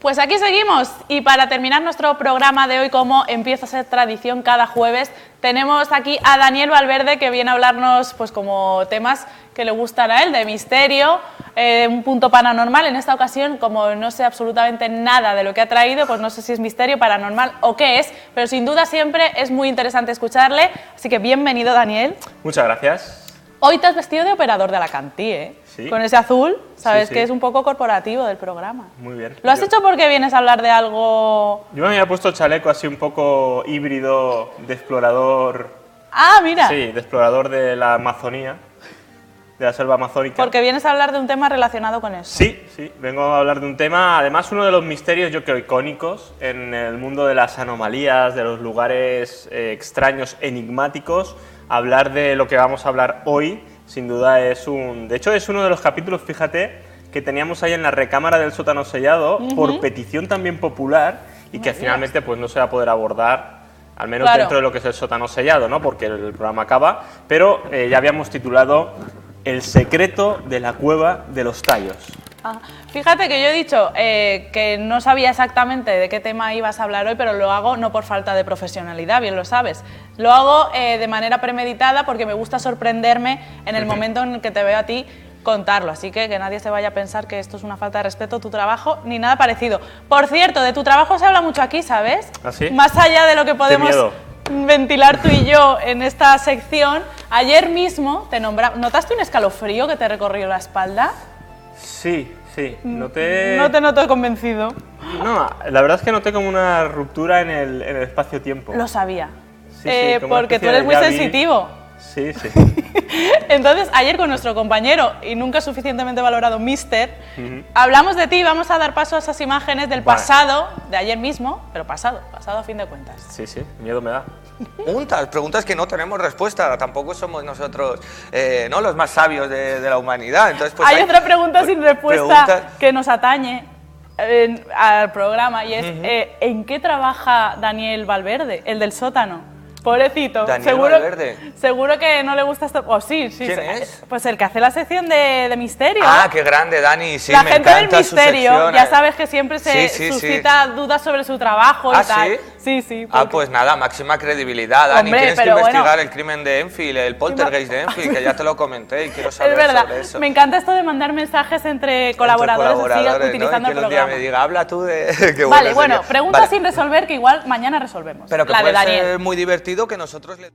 Pues aquí seguimos y para terminar nuestro programa de hoy, como empieza a ser tradición cada jueves, tenemos aquí a Daniel Valverde que viene a hablarnos pues como temas que le gustan a él, de misterio, un punto paranormal. En esta ocasión, como no sé absolutamente nada de lo que ha traído, pues no sé si es misterio, paranormal o qué es, pero sin duda siempre es muy interesante escucharle, así que bienvenido, Daniel. Muchas gracias. Hoy te has vestido de operador de Alacantí, ¿eh? Sí. Con ese azul, sabes Sí. que es un poco corporativo del programa. Muy bien. ¿Lo has hecho porque vienes a hablar de algo...? Yo me había puesto el chaleco así un poco híbrido de explorador. Ah, mira. Sí, de explorador de la Amazonía, de la selva amazónica. Porque vienes a hablar de un tema relacionado con eso. Sí, vengo a hablar de un tema, además uno de los misterios, yo creo, icónicos en el mundo de las anomalías, de los lugares extraños, enigmáticos. Hablar de lo que vamos a hablar hoy, sin duda es un... De hecho, es uno de los capítulos, fíjate, que teníamos ahí en la recámara del sótano sellado, por petición también popular, y que finalmente pues no se va a poder abordar, al menos dentro de lo que es el sótano sellado, ¿no? Porque el programa acaba, pero ya habíamos titulado El secreto de la cueva de los tallos. Ah, fíjate que yo he dicho que no sabía exactamente de qué tema ibas a hablar hoy, pero lo hago no por falta de profesionalidad, bien lo sabes. Lo hago de manera premeditada porque me gusta sorprenderme en el momento en el que te veo a ti contarlo. Así que nadie se vaya a pensar que esto es una falta de respeto a tu trabajo, ni nada parecido. Por cierto, de tu trabajo se habla mucho aquí, ¿sabes? ¿Ah, sí? Más allá de lo que podemos ventilar tú y yo en esta sección, ayer mismo te ¿notaste un escalofrío que te recorrió la espalda? Sí, noté... No te noto convencido. No, la verdad es que noté como una ruptura en el espacio-tiempo. Lo sabía. Sí, como porque tú una especie eres de muy déjà vu. sensitivo. Sí. Entonces, ayer con nuestro compañero, y nunca suficientemente valorado, Mister, hablamos de ti y vamos a dar paso a esas imágenes del pasado, de ayer mismo, pero pasado a fin de cuentas. Sí, miedo me da. Preguntas que no tenemos respuesta, tampoco somos nosotros no los más sabios de la humanidad. Entonces, pues hay otra pregunta sin respuesta que nos atañe al programa y es ¿en qué trabaja Daniel Valverde, el del sótano? Pobrecito, Daniel Valverde. Seguro que no le gusta esto. Oh, sí. ¿Quién es? Pues el que hace la sección de misterio. Ah, qué grande, Dani. Sí, la me gente encanta del misterio, su sección. ya sabes que siempre se Sí. suscita dudas sobre su trabajo y tal. Sí. Ah, pues nada, máxima credibilidad, Dani. Hombre, Tienes que pero investigar el crimen de Enfield, el poltergeist de Enfield, que ya te lo comenté y quiero saber es verdad. sobre eso. Me encanta esto de mandar mensajes entre colaboradores así, utilizando ¿no? Y que el un día programa. me diga, habla tú de... Qué Vale, bueno, preguntas sin resolver que igual mañana resolvemos. Pero que la de puede Daniel. ser muy divertido que nosotros le...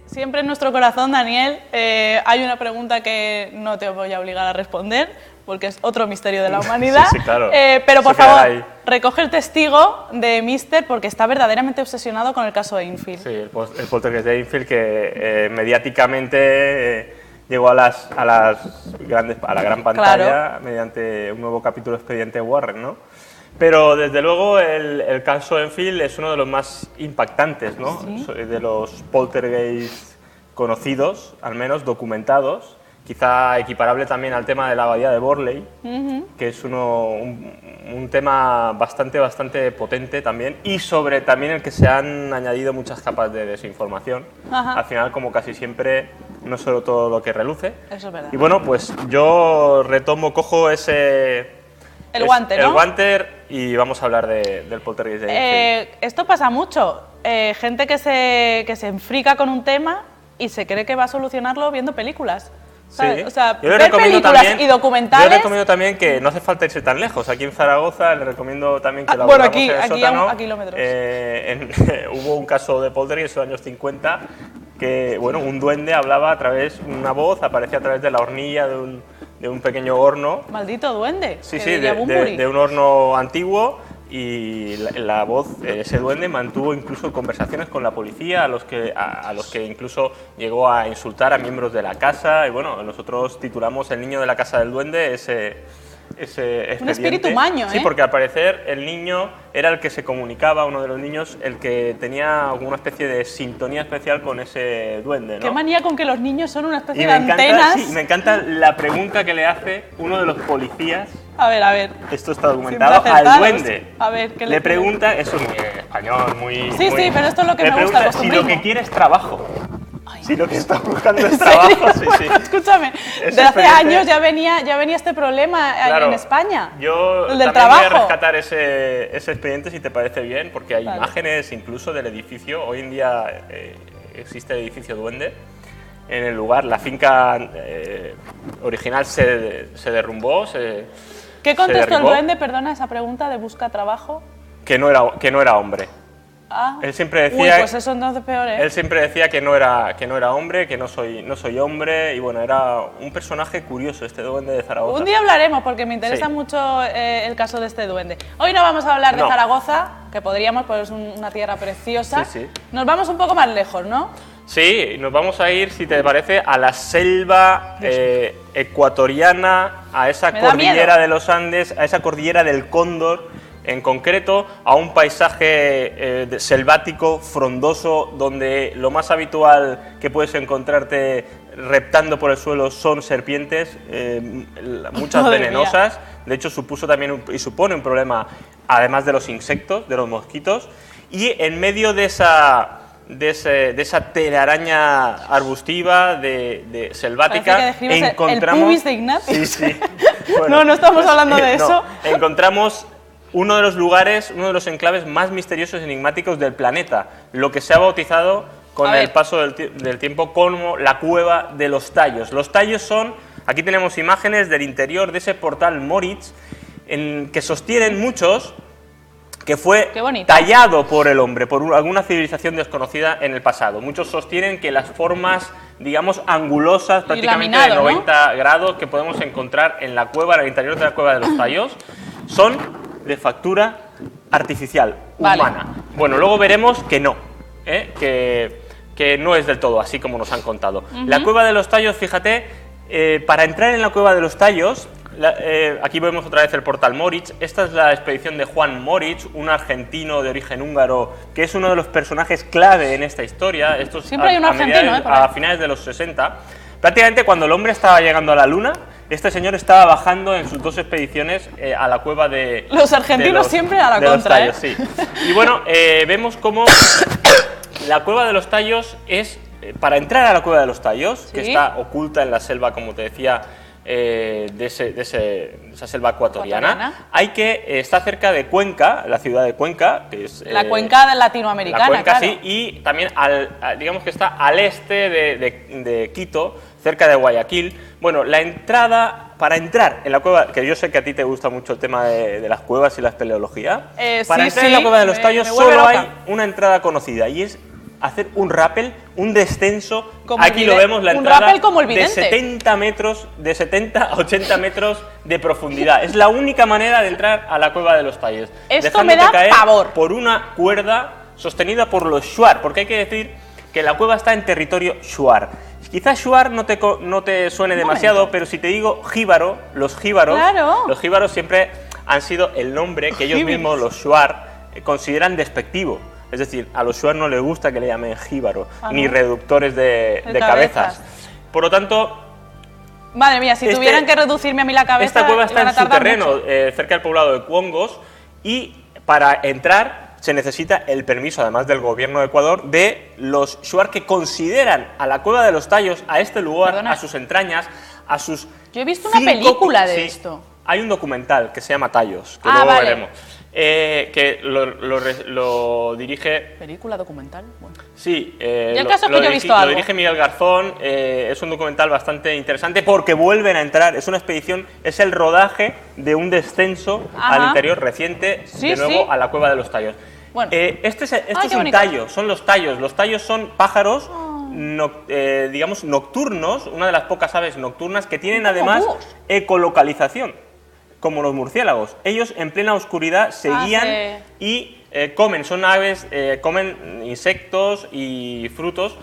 Siempre en nuestro corazón, Daniel, hay una pregunta que no te voy a obligar a responder, porque es otro misterio de la humanidad. Sí, claro. Pero por favor, recoge el testigo de Mister, porque está verdaderamente obsesionado con el caso de Enfield. Sí, el poltergeist de Enfield que mediáticamente llegó a la gran pantalla mediante un nuevo capítulo de Expediente Warren, ¿no? Pero desde luego el caso Enfield es uno de los más impactantes, ¿no? ¿Sí? De los poltergeists conocidos, al menos documentados, quizá equiparable también al tema de la abadía de Borley, que es un tema bastante potente también, y sobre también el que se han añadido muchas capas de desinformación. Al final, como casi siempre, no solo todo lo que reluce. Eso es verdad. Y bueno, pues yo cojo ese... El guante, ¿no? El guante y vamos a hablar del poltergeist de Enfield. Esto pasa mucho. Gente que se enfrica con un tema y se cree que va a solucionarlo viendo películas. ¿Sabes? Sí. O sea, Yo le ver recomiendo películas también, y documentales... Yo recomiendo también que no hace falta irse tan lejos. Aquí en Zaragoza le recomiendo también que la bueno, abordamos en el aquí sótano. a kilómetros. Hubo un caso de poltergeist en los años 50 que, bueno, un duende hablaba a través, una voz aparecía a través de la hornilla de un pequeño horno. Maldito duende. Sí, de un horno antiguo, y la voz, ese duende mantuvo incluso conversaciones con la policía, a los que incluso llegó a insultar a miembros de la casa. Y bueno, nosotros titulamos El niño de la casa del duende ese expediente. Un espíritu maño, ¿eh? Sí, porque al parecer el niño era el que se comunicaba, uno de los niños, el que tenía alguna especie de sintonía especial con ese duende, ¿no? Qué manía con que los niños son una especie de antenas. Sí, me encanta la pregunta que le hace uno de los policías. A ver. Esto está documentado al duende. A ver, ¿qué le pregunta? Eso es muy español, muy... Sí, pero esto es lo que me gusta, pregunta si lo que quiere es trabajo. Ay, si lo que está buscando es trabajo, sí, Bueno, sí. escúchame, Ese de hace expediente- años ya venía este problema Claro, en España. Yo el del también voy a trabajo. rescatar ese expediente, si te parece bien, porque hay Vale. imágenes incluso del edificio. Hoy en día existe el edificio Duende en el lugar. La finca original se derrumbó, ¿Qué contestó el derribó. duende? Perdona esa pregunta de busca trabajo. que no era hombre. Ah. Él siempre decía, Uy, pues eso entonces peor, ¿eh? él siempre decía que no era hombre, que no soy hombre, y bueno, era un personaje curioso este Duende de Zaragoza. Un día hablaremos porque me interesa Sí. mucho el caso de este duende. Hoy no vamos a hablar de No. Zaragoza, que podríamos, porque es una tierra preciosa. Sí, sí. Nos vamos un poco más lejos, ¿no? Sí, nos vamos a ir, si te parece, a la selva ecuatoriana, a esa Me da cordillera miedo. de los Andes, a esa cordillera del Cóndor, en concreto a un paisaje selvático, frondoso, donde lo más habitual que puedes encontrarte reptando por el suelo son serpientes, muchas Madre venenosas. De hecho, supuso también y supone un problema, además de los insectos, de los mosquitos. Y en medio de esa telaraña arbustiva, selvática, Parece que describes el encontramos... pubis de Ignatius. Sí, sí. No, no estamos hablando de eso. Encontramos uno de los lugares, uno de los enclaves más misteriosos y enigmáticos del planeta, lo que se ha bautizado con A el ver. paso del tiempo como la Cueva de los Tallos. Los tallos son, aquí tenemos imágenes del interior de ese portal Moritz, en que sostienen muchos que fue Qué bonito. tallado por el hombre, por alguna civilización desconocida en el pasado. Muchos sostienen que las formas, digamos, angulosas, prácticamente de laminado, ¿no? 90 grados, que podemos encontrar en la cueva, en el interior de la Cueva de los Tallos, son de factura artificial, Vale. humana. Bueno, luego veremos que no, que no es del todo así como nos han contado. La Cueva de los Tallos, fíjate, para entrar en la Cueva de los Tallos, aquí vemos otra vez el portal Moritz. Esta es la expedición de Juan Moritz, un argentino de origen húngaro que es uno de los personajes clave en esta historia. Esto es Siempre hay un argentino, por ahí. a finales de los 60. Prácticamente cuando el hombre estaba llegando a la Luna, este señor estaba bajando en sus dos expediciones a la cueva de... Los argentinos siempre a la de los contra, Tallos, sí. Y bueno, vemos cómo la Cueva de los Tallos es... para entrar a la Cueva de los Tallos, que Sí. está oculta en la selva, como te decía, de esa selva ecuatoriana, hay que estar cerca de Cuenca, la ciudad de Cuenca, que es... La cuenca latinoamericana, la cuenca, claro. sí, y también digamos que está al este de Quito, cerca de Guayaquil. Bueno, la entrada, para entrar en la cueva, que yo sé que a ti te gusta mucho el tema de las cuevas y la espeleología, para Sí, entrar sí, en la Cueva de los Tallos me vuelve solo loca. hay una entrada conocida, y es hacer un rappel, un descenso. Como el Aquí lo vide- vemos, la un entrada rappel como el de vidente. 70 metros, de 70 a 80 metros de profundidad. Es la única manera de entrar a la Cueva de los Tallos. Esto me da dejándote caer pavor. por una cuerda sostenida por los shuar, porque hay que decir que la cueva está en territorio shuar. Quizás shuar no te suene demasiado, pero si te digo jíbaro, los jíbaros, Claro. los jíbaros siempre han sido el nombre que ellos Jíbaros. mismos, los shuar, consideran despectivo. Es decir, a los shuar no les gusta que le llamen jíbaro, Ah, ni ¿no? reductores de De cabezas. cabezas. Por lo tanto, Madre mía, si tuvieran que reducirme a mí la cabeza, esta cueva está iban a en su tardar terreno, mucho. cerca del poblado de Cuongos, y para entrar se necesita el permiso, además del gobierno de Ecuador, de los shuar que consideran a la Cueva de los Tallos, a este lugar, Perdona. a sus entrañas, a sus... Yo he visto una película de esto. Hay un documental que se llama Tallos, que Ah, luego vale. veremos, que lo dirige... ¿Película documental? Bueno. Sí, el caso es que yo he visto lo algo. dirige Miguel Garzón, es un documental bastante interesante porque vuelven a entrar, es una expedición, es el rodaje de un descenso Ajá. al interior reciente, Sí, de nuevo sí. a la Cueva de los Tallos. Bueno. Esto Ay, es qué un bonito. tallo, son los tallos son pájaros, digamos, nocturnos, una de las pocas aves nocturnas que tienen Como además búhos. ecolocalización, como los murciélagos. Ellos en plena oscuridad se Ah, guían sí. y comen, son aves, comen insectos y frutos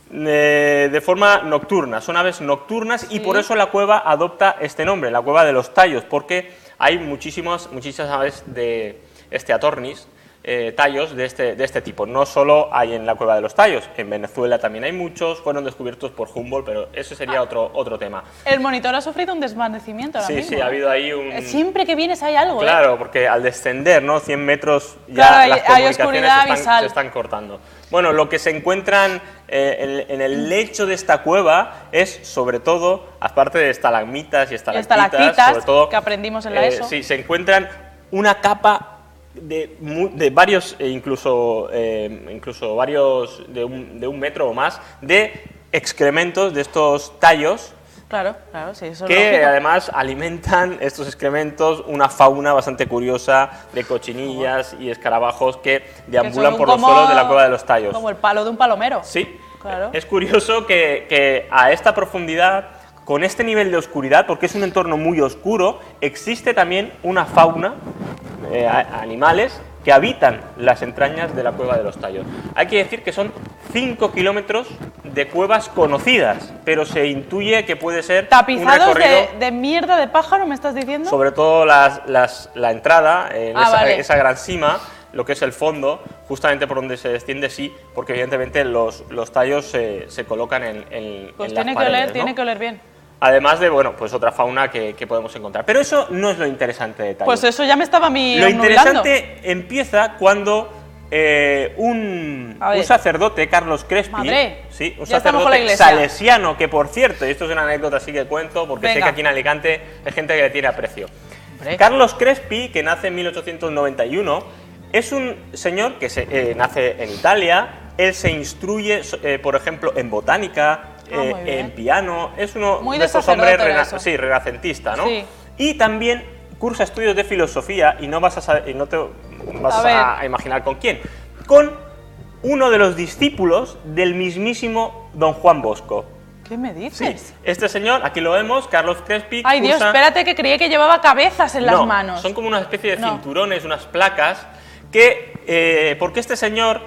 de forma nocturna, son aves nocturnas y por eso la cueva adopta este nombre, la Cueva de los Tallos, porque hay muchísimas aves de Steatornis tallos de este tipo. No solo hay en la Cueva de los Tallos, en Venezuela también hay muchos, fueron descubiertos por Humboldt, pero ese sería otro tema. El monitor ha sufrido un desvanecimiento ahora mismo. Sí, ha habido ahí un... Siempre que vienes hay algo, Claro, porque al descender, ¿no? 100 metros ya las comunicaciones se están cortando. Bueno, lo que se encuentran en el lecho de esta cueva es, sobre todo, aparte de estalagmitas y estalactitas, sobre todo, que aprendimos en la ESO. Sí, se encuentran una capa de varios, incluso varios de un metro o más, de excrementos de estos tallos. Claro, sí, eso que es lógico. además alimentan estos excrementos una fauna bastante curiosa de cochinillas y escarabajos que deambulan por los suelos de la Cueva de los Tallos. Como el palo de un palomero. Sí, claro. Es curioso que a esta profundidad, con este nivel de oscuridad, porque es un entorno muy oscuro, existe también una fauna, animales, que habitan las entrañas de la Cueva de los Tallos. Hay que decir que son 5 kilómetros de cuevas conocidas, pero se intuye que puede ser tapizados un recorrido de mierda de pájaro, ¿me estás diciendo? Sobre todo la entrada, vale. esa gran cima, lo que es el fondo, justamente por donde se desciende, sí, porque evidentemente los tallos se colocan en pues las paredes, ¿no? Tiene que oler bien. Además de, bueno, pues otra fauna que podemos encontrar. Pero eso no es lo interesante de Tallos. Pues eso ya me estaba a mí Lo obnubilando. interesante empieza cuando un sacerdote, Carlos Crespi, sí, un sacerdote salesiano, que por cierto, y esto es una anécdota así que cuento, porque sé que aquí en Alicante hay gente que le tiene aprecio. Carlos Crespi, que nace en 1891, es un señor que nace en Italia. Él se instruye, por ejemplo, en botánica, en piano. Es uno de esos hombres renacentista, ¿no? Sí. Y también cursa estudios de filosofía, y no vas a saber, y no te vas a imaginar con quién. Con uno de los discípulos del mismísimo Don Juan Bosco. ¿Qué me dices? Sí, este señor, aquí lo vemos, Carlos Crespi. Ay, Dios, espérate, que creía que llevaba cabezas en las manos. Son como una especie de cinturones, unas placas, que, porque este señor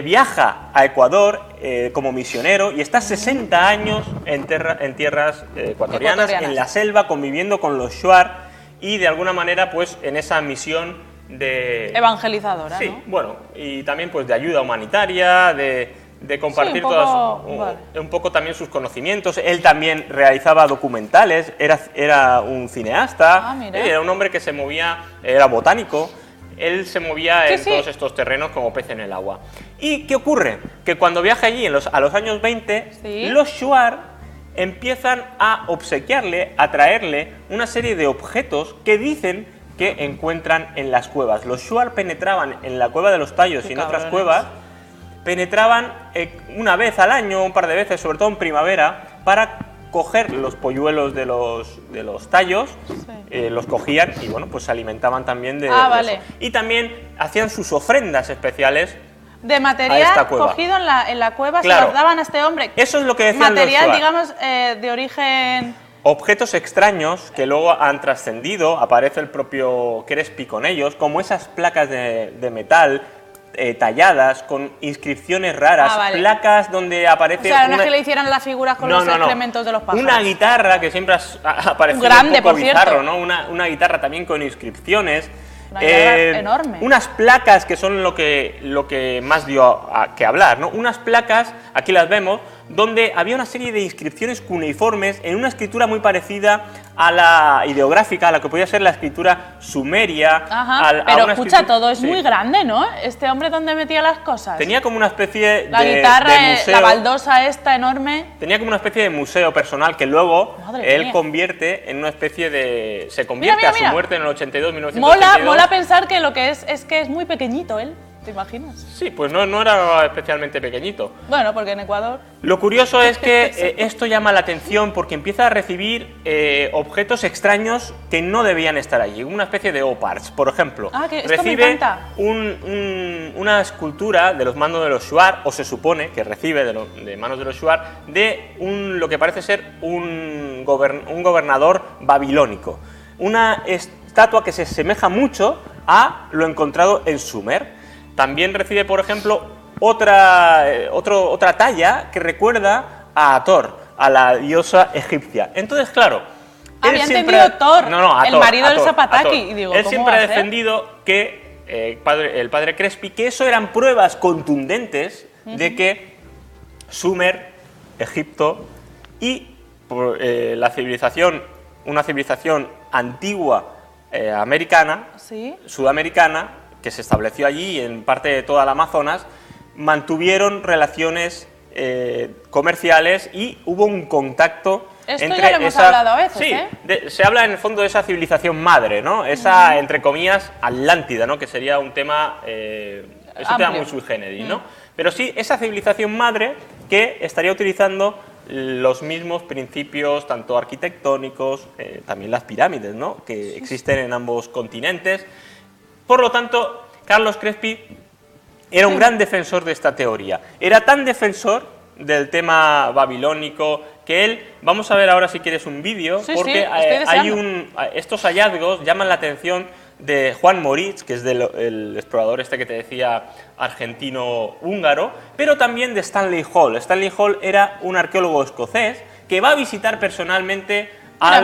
viaja a Ecuador como misionero y está 60 años en tierras ecuatorianas, en la selva, conviviendo con los shuar y de alguna manera pues en esa misión de... evangelizadora, sí, ¿no? Bueno, y también pues de ayuda humanitaria, de compartir un poco también sus conocimientos. Él también realizaba documentales, era un cineasta, era un hombre que se movía, era botánico. Él se movía en todos estos terrenos como pez en el agua. ¿Y qué ocurre? Que cuando viaja allí a los años 20, los shuar empiezan a obsequiarle, a traerle una serie de objetos que dicen que encuentran en las cuevas. Los shuar penetraban en la Cueva de los Tallos y en otras cuevas, penetraban una vez al año, un par de veces, sobre todo en primavera, para coger los polluelos de los tallos, los cogían y bueno, pues se alimentaban también de eso. Y también hacían sus ofrendas especiales de material cogido en la cueva, claro, se los daban a este hombre. Eso es lo que decían material, los digamos, de origen... Objetos extraños que luego han trascendido, aparece el propio Crespi con ellos, como esas placas de metal talladas con inscripciones raras, placas donde aparece... O sea, no es que le hicieran las figuras con los excrementos de los pájaros. Una guitarra que siempre ha parecido grande, un poco por bizarro, ¿no? Una guitarra también con inscripciones. Una guitarra enorme. Unas placas que son lo que más dio que hablar, ¿no? Unas placas, aquí las vemos, donde había una serie de inscripciones cuneiformes en una escritura muy parecida a la ideográfica, a la que podía ser la escritura sumeria. Pero escucha, todo es muy grande, ¿no? Este hombre, ¿dónde metía las cosas? Tenía como una especie la guitarra, de museo, la baldosa esta enorme. Tenía como una especie de museo personal que luego él convierte en una especie de... Se convierte a su muerte en el 82, 1982. Mola pensar que lo que es que es muy pequeñito él. ¿Te imaginas? Sí, pues no era especialmente pequeñito. Bueno, porque en Ecuador... Lo curioso es que esto llama la atención porque empieza a recibir objetos extraños que no debían estar allí. Una especie de oparts, por ejemplo. Que esto recibe me encanta. Una escultura de los manos de los shuar, o se supone que recibe de manos de los shuar, de lo que parece ser un gobernador babilónico. Una estatua que se asemeja mucho a lo encontrado en Sumer. También recibe, por ejemplo, otra talla que recuerda a Hathor, a la diosa egipcia. Entonces, claro... Había entendido Thor, el marido del Zapataki. Él siempre ha defendido que el padre Crespi, que eso eran pruebas contundentes de que Sumer, Egipto y la civilización, una civilización antigua americana, ¿Sí? sudamericana, que se estableció allí y en parte de toda la Amazonas, mantuvieron relaciones comerciales y hubo un contacto Esto entre ya lo hemos hablado a veces, sí, ¿eh? se habla en el fondo de esa civilización madre, ¿no? Esa, entre comillas, Atlántida, ¿no? Que sería un tema, es un tema muy sui generis, ¿no? Pero sí, esa civilización madre que estaría utilizando los mismos principios, tanto arquitectónicos, también las pirámides, ¿no? Que existen en ambos continentes. Por lo tanto, Carlos Crespi era un gran defensor de esta teoría. Era tan defensor del tema babilónico que él, vamos a ver ahora si quieres un vídeo, porque estos hallazgos llaman la atención de Juan Moritz, que es el explorador este que te decía, argentino-húngaro, pero también de Stanley Hall. Stanley Hall era un arqueólogo escocés que va a visitar personalmente al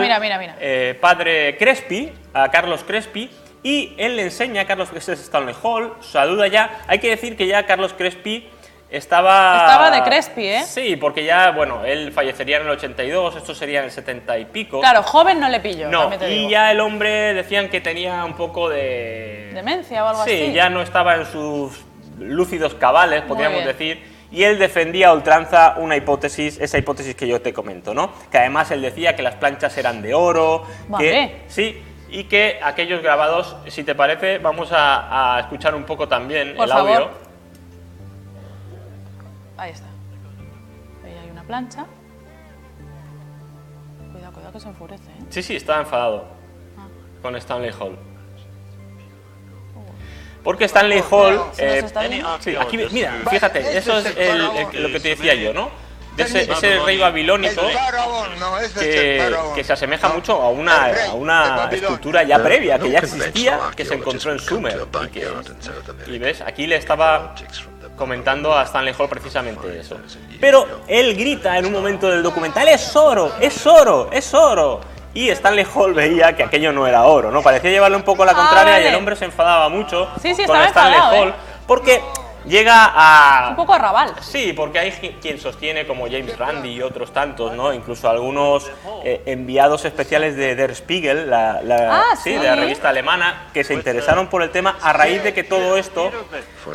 padre Crespi, a Carlos Crespi, y él le enseña a Carlos Crespi, Stanley Hall, saluda ya. Hay que decir que ya Carlos Crespi estaba de Crespi, ¿eh? Sí, porque ya, bueno, él fallecería en el 82, esto sería en el 70 y pico. Claro, joven no le pillo. No, y ya el hombre decían que tenía un poco de... ¿Demencia o algo así? Sí, ya no estaba en sus lúcidos cabales, podríamos decir, y él defendía a ultranza una hipótesis, esa hipótesis que yo te comento, ¿no? Que además él decía que las planchas eran de oro, que... Sí, y que aquellos grabados, si te parece, vamos a escuchar un poco también el audio. Ahí está. Ahí hay una plancha. Cuidado, cuidado que se enfurece, ¿eh? Sí, sí, estaba enfadado con Stanley Hall. Porque Stanley Hall... sí, aquí, mira, fíjate, eso es lo que te decía yo, ¿no? De ese rey babilónico que se asemeja mucho a una escultura ya previa, que ya existía, que se encontró en Sumer. Y ves, aquí le estaba comentando a Stanley Hall precisamente eso. Pero él grita en un momento del documental: ¡es oro! ¡Es oro! ¡Es oro! Y Stanley Hall veía que aquello no era oro, ¿no? Parecía llevarle un poco la contraria y el hombre se enfadaba mucho con Stanley Hall porque llega a... Un poco arrabal. Sí, porque hay quien sostiene, como James Randi y otros tantos, ¿no? Incluso algunos enviados especiales de Der Spiegel, de la revista alemana, que se interesaron por el tema a raíz de que todo esto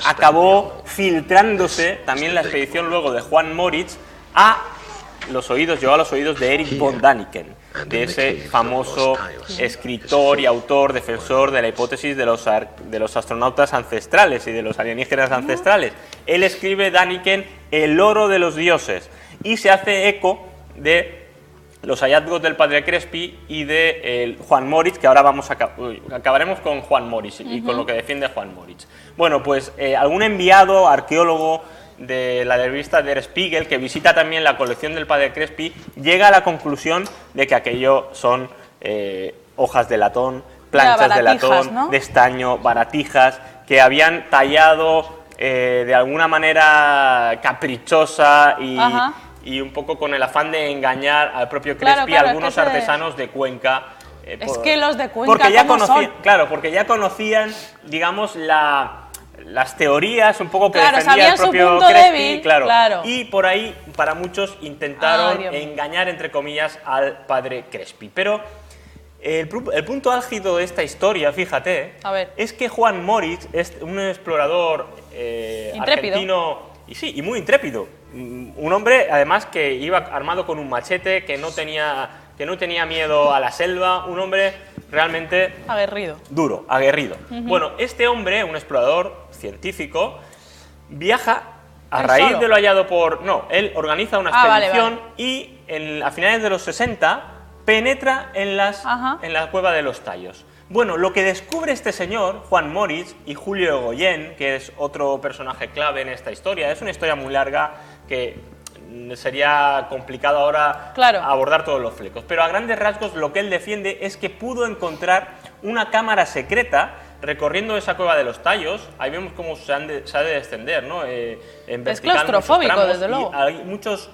acabó filtrándose, también la expedición luego de Juan Moritz, llegó a los oídos de Erich von Däniken, de ese famoso escritor y autor, defensor de la hipótesis de los astronautas ancestrales y de los alienígenas ancestrales. Él escribe, Däniken, el oro de los dioses, y se hace eco de los hallazgos del padre Crespi y de Juan Moritz, que ahora acabaremos con Juan Moritz y con lo que defiende Juan Moritz. Bueno, pues algún enviado arqueólogo de la revista Der Spiegel, que visita también la colección del padre Crespi, llega a la conclusión de que aquello son hojas de latón, planchas de latón, ¿no? De estaño, baratijas, que habían tallado de alguna manera caprichosa y un poco con el afán de engañar al propio Crespi, a algunos artesanos de Cuenca. Es que los de Cuenca, porque ya conocían, claro, porque ya conocían, digamos, las teorías un poco que defendía el propio Crespi, claro. Y por ahí, para muchos, intentaron engañar, entre comillas, al padre Crespi. Pero el punto álgido de esta historia, fíjate, es que Juan Moritz es un explorador argentino y muy intrépido. Un hombre, además, que iba armado con un machete, que no tenía miedo a la selva, un hombre realmente duro, aguerrido. Bueno, este hombre, un explorador científico, viaja a raíz de lo hallado él organiza una expedición y a finales de los 60 penetra en la cueva de los Tallos. Bueno, lo que descubre este señor, Juan Moritz, y Julio Egoyen, que es otro personaje clave en esta historia, es una historia muy larga que sería complicado ahora abordar todos los flecos, pero a grandes rasgos lo que él defiende es que pudo encontrar una cámara secreta recorriendo esa cueva de los Tallos. Ahí vemos cómo se ha de descender, ¿no? Es claustrofóbico, desde luego. Hay muchos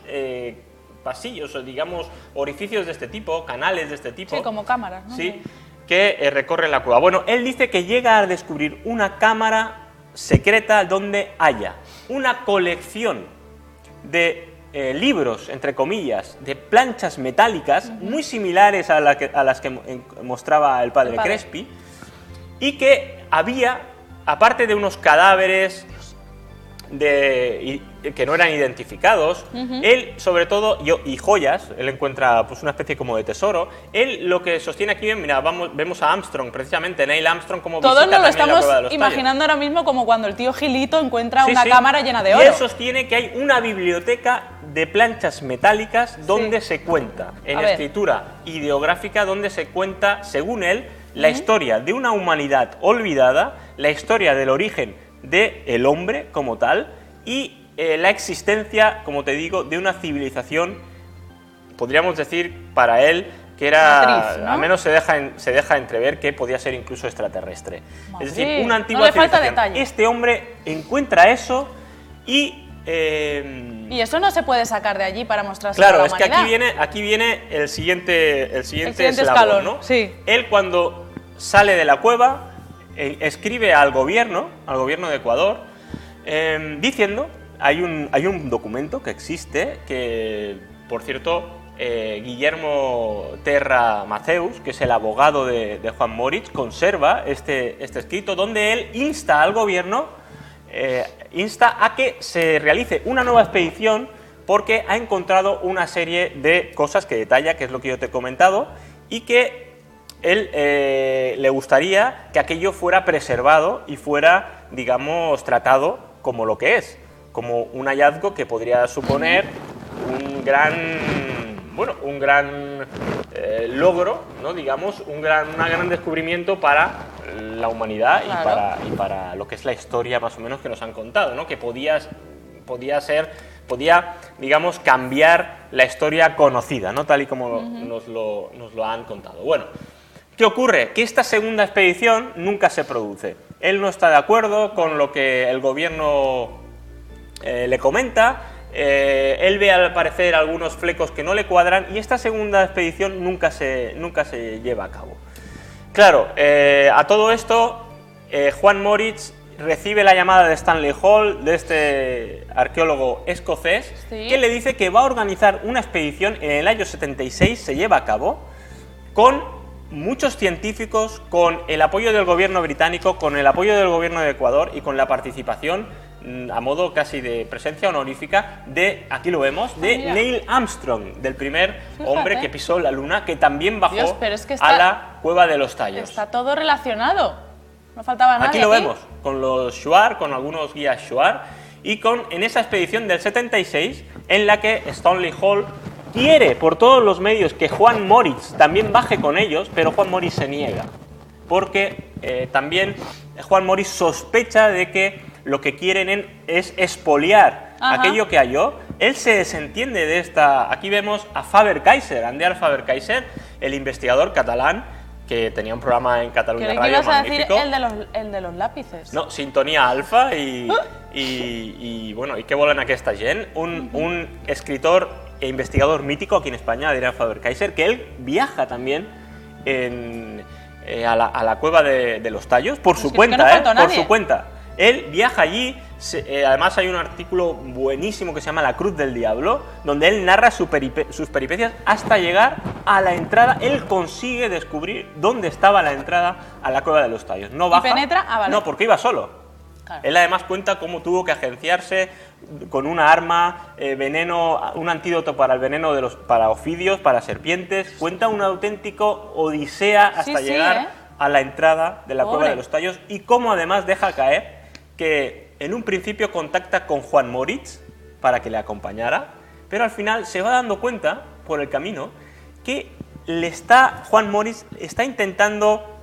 pasillos, digamos, orificios de este tipo, canales de este tipo. Sí, como cámaras, ¿no? Sí. que recorren la cueva. Bueno, él dice que llega a descubrir una cámara secreta donde haya una colección de libros, entre comillas, de planchas metálicas muy similares a las que mostraba el padre Crespi, y que había, aparte de unos cadáveres que no eran identificados, él sobre todo, y joyas, él encuentra pues una especie como de tesoro. Él lo que sostiene aquí, mira, vemos a Armstrong, precisamente, Neil Armstrong, como todos visita nos lo también la Cueva de estamos los imaginando Tallos. ahora mismo como cuando el tío Gilito encuentra Sí, una sí. cámara llena de oro. Y él sostiene que hay una biblioteca de planchas metálicas donde se cuenta, en escritura ideográfica, donde se cuenta, según él, la historia de una humanidad olvidada, la historia del origen del hombre como tal y la existencia, como te digo, de una civilización, podríamos decir para él, que era, Matriz, ¿no? al menos se deja entrever que podía ser incluso extraterrestre. Madre, Es decir, una antigua no le falta civilización. detalle. Este hombre encuentra eso y... Y eso no se puede sacar de allí para mostrarse claro, a la es que humanidad. aquí viene el siguiente siguiente eslabón, escalón, ¿no? sí. Él cuando sale de la cueva escribe al gobierno de Ecuador, diciendo, hay un documento que existe, que por cierto Guillermo Terra Maceus, que es el abogado de Juan Moritz, conserva este escrito donde él insta al gobierno, insta a que se realice una nueva expedición porque ha encontrado una serie de cosas que detalla, que es lo que yo te he comentado, y que él le gustaría que aquello fuera preservado y fuera, digamos, tratado como lo que es, como un hallazgo que podría suponer un gran logro, ¿no? Digamos, un gran descubrimiento para la humanidad. Claro. y para lo que es la historia más o menos que nos han contado, ¿no? Que podía, digamos, cambiar la historia conocida, ¿no? Tal y como nos lo han contado. Bueno, ¿qué ocurre? Que esta segunda expedición nunca se produce. Él no está de acuerdo con lo que el gobierno le comenta. Él ve al parecer algunos flecos que no le cuadran y esta segunda expedición nunca se lleva a cabo. Claro, a todo esto Juan Moritz recibe la llamada de Stanley Hall, de este arqueólogo escocés, Sí. que le dice que va a organizar una expedición en el año 76, se lleva a cabo, con muchos científicos, con el apoyo del gobierno británico, con el apoyo del gobierno de Ecuador y con la participación, a modo casi de presencia honorífica, aquí lo vemos, de mira. Neil Armstrong, del primer Fíjate. hombre que pisó la Luna, que también bajó Dios, pero es que a la Cueva de los Tallos. Está todo relacionado. No faltaba nada. Aquí lo vemos, con los Shuar, con algunos guías Shuar, y en esa expedición del 76, en la que Stanley Hall quiere por todos los medios que Juan Moritz también baje con ellos, pero Juan Moritz se niega, porque también Juan Moritz sospecha de que lo que quieren es expoliar aquello que halló. Él se desentiende de esta... Aquí vemos a Faber-Kaiser, Andreas Faber-Kaiser, el investigador catalán, que tenía un programa en Cataluña Creí que Radio ibas a decir magnífico. el de los lápices. No, Sintonía Alfa y bueno, ¿y qué volen aquesta gent? Un escritor e investigador mítico aquí en España, Adrián Faber-Kaiser, que él viaja también a la Cueva de los Tallos por su Pues que no cuenta, faltó por nadie. su cuenta. Él viaja allí, además hay un artículo buenísimo que se llama La Cruz del Diablo, donde él narra sus peripecias hasta llegar a la entrada. Él consigue descubrir dónde estaba la entrada a la Cueva de los Tallos. No baja. penetra? Ah, vale. No, porque iba solo. Claro. Él además cuenta cómo tuvo que agenciarse con una arma, veneno, un antídoto para el veneno para ofidios, para serpientes. Cuenta un auténtico odisea hasta Sí, llegar a la entrada de la Pobre. Cueva de los Tallos, y cómo además deja caer que en un principio contacta con Juan Moritz para que le acompañara, pero al final se va dando cuenta por el camino que Juan Moritz está intentando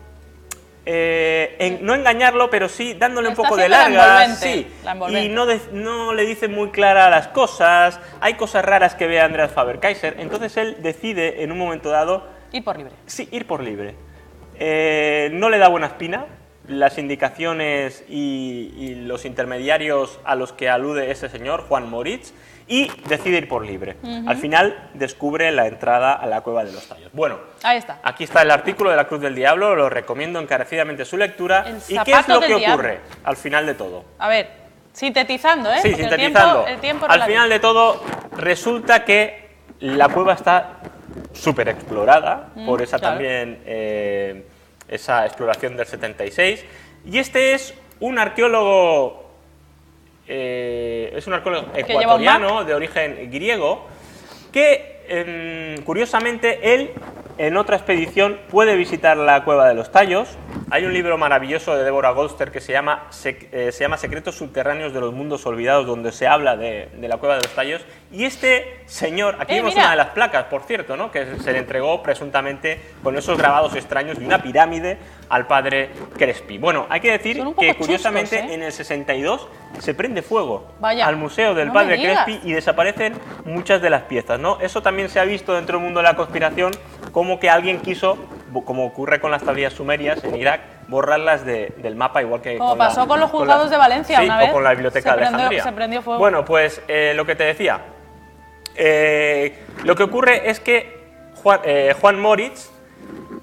no engañarlo, pero sí dándole un Está poco de haciendo la largas, envolvente, sí, la envolvente. y no le dice muy claras las cosas. Hay cosas raras que ve Andreas Faber-Kaiser, entonces él decide en un momento dado Ir por libre. sí, ir por libre. No le da buena espina las indicaciones y los intermediarios a los que alude ese señor, Juan Moritz, y decide ir por libre. Al final descubre la entrada a la Cueva de los Tallos. Bueno, ahí está. Aquí está el artículo de la Cruz del Diablo, lo recomiendo encarecidamente su lectura. El ¿Y qué es lo que zapato del ocurre al final de todo? A ver, sintetizando, ¿eh? Sí, Porque sintetizando. El tiempo Al relativo. final de todo, resulta que la cueva está súper explorada por esa claro. también esa exploración del 76. Y este es un arqueólogo ecuatoriano de origen griego que, curiosamente, él en otra expedición puede visitar la Cueva de los Tallos. Hay un libro maravilloso de Deborah Goldster que se llama Secretos subterráneos de los mundos olvidados, donde se habla de la Cueva de los Tallos. Y este señor, aquí vemos mira. una de las placas, por cierto, ¿no?, que se le entregó presuntamente con esos grabados extraños de una pirámide al padre Crespi. Bueno, hay que decir Son un poco que chuscos, curiosamente ¿eh? en el 62 se prende fuego Vaya, al museo del no padre me digas. Crespi y desaparecen muchas de las piezas, ¿no? Eso también se ha visto dentro del mundo de la conspiración, como que alguien quiso, como ocurre con las tablillas sumerias en Irak, borrarlas del mapa, igual que Como pasó con los juzgados de Valencia sí, una vez. o con la biblioteca de Alejandría. Se prendió fuego. Bueno, pues lo que te decía, lo que ocurre es que Juan Moritz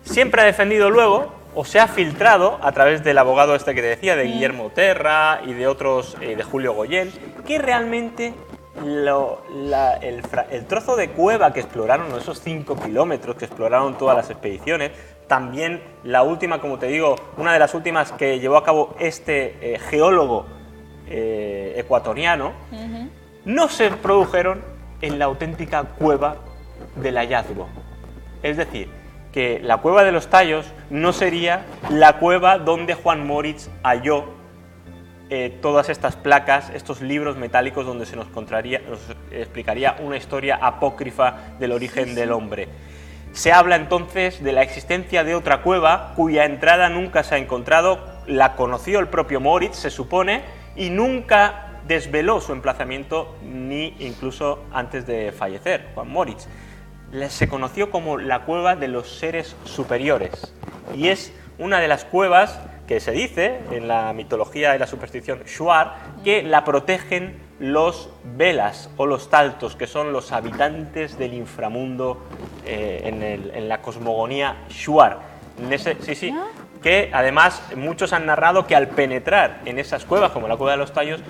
siempre ha defendido luego, o se ha filtrado a través del abogado este que te decía, de Guillermo Terra y de otros, de Julio Goyén, que realmente el trozo de cueva que exploraron, esos 5 kilómetros que exploraron todas las expediciones, también la última, como te digo, una de las últimas que llevó a cabo este geólogo ecuatoriano, no se produjeron en la auténtica cueva del hallazgo. Es decir, que la Cueva de los Tallos no sería la cueva donde Juan Moritz halló todas estas placas, estos libros metálicos donde nos explicaría una historia apócrifa del origen del hombre. Se habla entonces de la existencia de otra cueva cuya entrada nunca se ha encontrado, la conoció el propio Moritz, se supone, y nunca desveló su emplazamiento, ni incluso antes de fallecer, Juan Moritz. Se conoció como la cueva de los seres superiores, y es una de las cuevas que se dice en la mitología y la superstición shuar que la protegen los velas o los taltos, que son los habitantes del inframundo en la cosmogonía shuar. Que además muchos han narrado que al penetrar en esas cuevas, como la Cueva de los Tallos,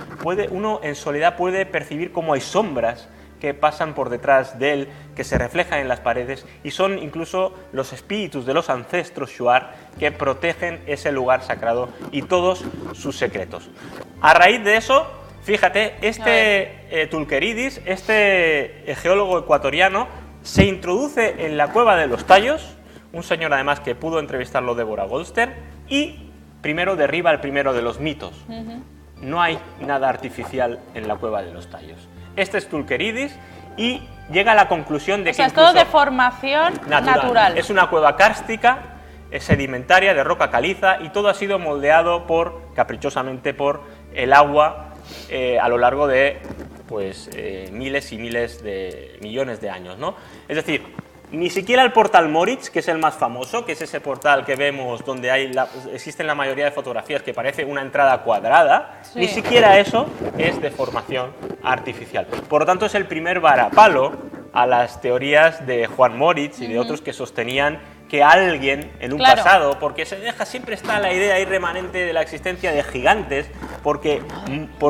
uno en soledad puede percibir cómo hay sombras que pasan por detrás de él, que se reflejan en las paredes, y son incluso los espíritus de los ancestros shuar que protegen ese lugar sagrado y todos sus secretos. A raíz de eso, fíjate, Tulkeridis, este geólogo ecuatoriano, se introduce en la Cueva de los Tallos, un señor además que pudo entrevistarlo Deborah Goldster, y primero derriba el primero de los mitos. No hay nada artificial en la Cueva de los Tallos. Este es Tulkeridis y llega a la conclusión de que es todo de formación natural. Es una cueva kárstica, sedimentaria, de roca caliza, y todo ha sido moldeado caprichosamente por el agua a lo largo de miles y miles de millones de años, ¿no? Es decir, ni siquiera el portal Moritz, que es el más famoso, que es ese portal que vemos donde existen la mayoría de fotografías que parece una entrada cuadrada, sí, ni siquiera eso es de formación artificial. Por lo tanto, es el primer varapalo a las teorías de Juan Moritz y de otros que sostenían que alguien en un pasado, porque siempre está la idea ahí remanente de la existencia de gigantes, porque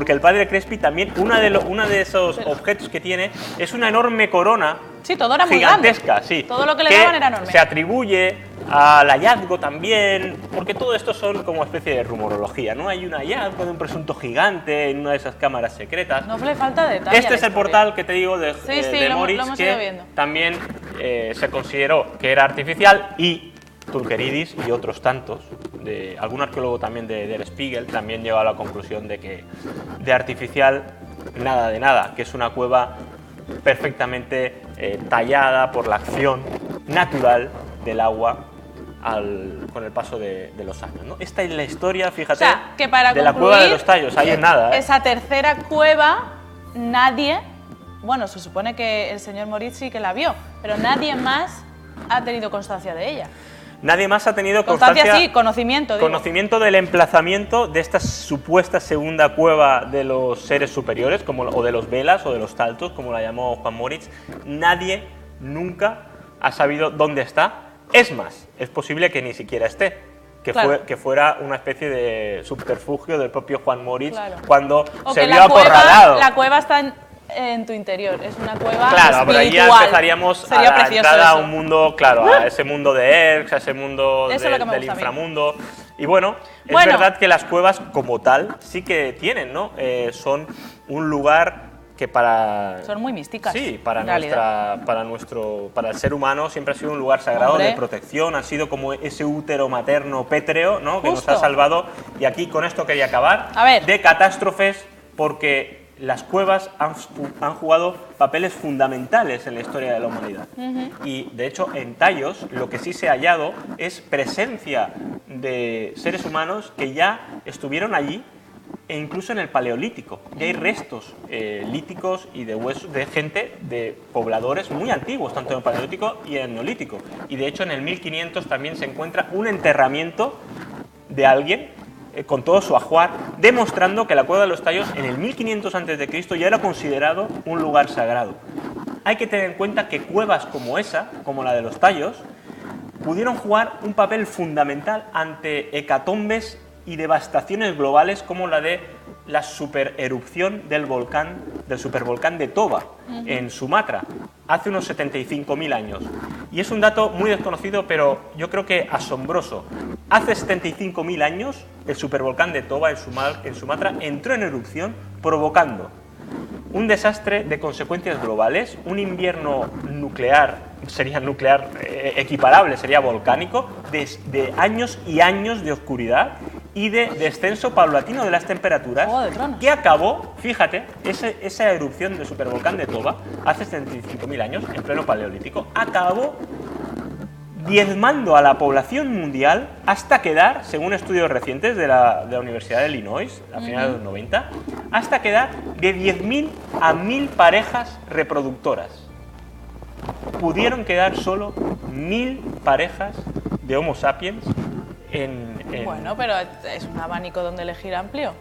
el padre Crespi también, uno de esos objetos que tiene es una enorme corona. Sí, todo era gigantesca, muy grande. Sí, todo lo que le daban era enorme. Se atribuye al hallazgo también, porque todo esto son como especie de rumorología, ¿no? Hay un hallazgo de un presunto gigante en una de esas cámaras secretas. No le falta detalle. Este es el portal que te digo de Moritz, lo que también se consideró que era artificial, y Tulkeridis y otros tantos, algún arqueólogo también de Der Spiegel, también llegó a la conclusión de que de artificial nada de nada, que es una cueva perfectamente tallada por la acción natural del agua con el paso de los años, ¿no? Esta es la historia, fíjate, que para de la Cueva de los Tallos. Ahí es nada, Esa tercera cueva, nadie, bueno, se supone que el señor Moritz sí que la vio, pero nadie más ha tenido constancia de ella. Nadie más ha tenido constancia, sí, conocimiento. Conocimiento del emplazamiento de esta supuesta segunda cueva de los seres superiores, o de los Velas o de los Taltos, como la llamó Juan Moritz. Nadie nunca ha sabido dónde está. Es más, es posible que ni siquiera esté. Que fuera una especie de subterfugio del propio Juan Moritz cuando se vio acorralado. La cueva está en tu interior, es una cueva claro, espiritual. pero ahí ya empezaríamos a la entrada a un mundo, a ese mundo de Erx, a ese mundo del inframundo. Y bueno, es verdad que las cuevas como tal sí que tienen, ¿no? Son un lugar que son muy místicas. Sí, para el ser humano siempre ha sido un lugar sagrado de protección, ha sido como ese útero materno pétreo, ¿no? Que nos ha salvado. Y aquí con esto quería acabar, de catástrofes, porque las cuevas han jugado papeles fundamentales en la historia de la humanidad. Y de hecho en Tayos lo que sí se ha hallado es presencia de seres humanos que ya estuvieron allí, e incluso en el Paleolítico. Ya hay restos líticos y de huesos de gente, de pobladores muy antiguos, tanto en el Paleolítico y en el Neolítico. Y de hecho en el 1500 también se encuentra un enterramiento de alguien con todo su ajuar, demostrando que la Cueva de los Tayos en el 1500 a.C. ya era considerado un lugar sagrado. Hay que tener en cuenta que cuevas como esa, como la de los Tayos, pudieron jugar un papel fundamental ante hecatombes y devastaciones globales como la de la supererupción del supervolcán de Toba en Sumatra hace unos 75.000 años. Y es un dato muy desconocido, pero yo creo que asombroso. Hace 75.000 años el supervolcán de Toba en Sumatra entró en erupción, provocando un desastre de consecuencias globales, un invierno nuclear, equiparable, sería volcánico, de años y años de oscuridad y de descenso paulatino de las temperaturas, que acabó, fíjate, esa erupción del supervolcán de Toba hace 75.000 años, en pleno Paleolítico, acabó diezmando a la población mundial hasta quedar, según estudios recientes de la Universidad de Illinois, a finales de los 90, hasta quedar de 10.000 a 1.000 parejas reproductoras. Pudieron quedar solo 1.000 parejas de Homo sapiens Bueno, pero es un abanico donde elegir amplio,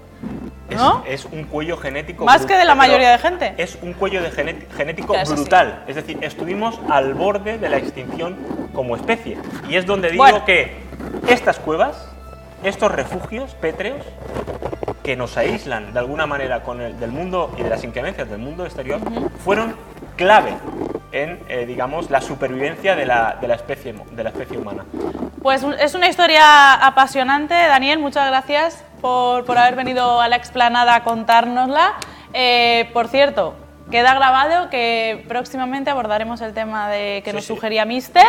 ¿no? Es un cuello genético... Más que de la mayoría de gente. Es un cuello genético brutal. Sí. Es decir, estuvimos al borde de la extinción como especie. Y es donde digo que estas cuevas, estos refugios pétreos, que nos aíslan de alguna manera del mundo y de las inclemencias del mundo exterior, fueron clave en, digamos, la supervivencia de la especie humana. Pues es una historia apasionante, Daniel, muchas gracias por haber venido a la explanada a contárnosla. Por cierto, queda grabado que próximamente abordaremos el tema que nos sugería Mister.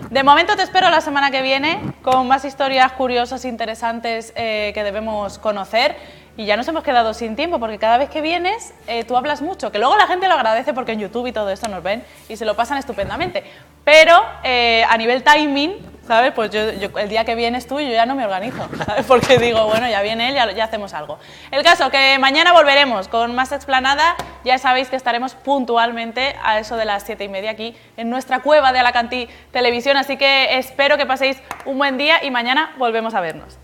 De momento te espero la semana que viene con más historias curiosas e interesantes que debemos conocer. Y ya nos hemos quedado sin tiempo porque cada vez que vienes tú hablas mucho, que luego la gente lo agradece porque en YouTube y todo esto nos ven y se lo pasan estupendamente. Pero a nivel timing, ¿sabes? Pues yo el día que vienes tú yo ya no me organizo, ¿sabes? Porque digo, bueno, ya viene él, ya hacemos algo. El caso que mañana volveremos con más explanada, ya sabéis que estaremos puntualmente a eso de las 7:30 aquí en nuestra cueva de Alacantí Televisión, así que espero que paséis un buen día y mañana volvemos a vernos.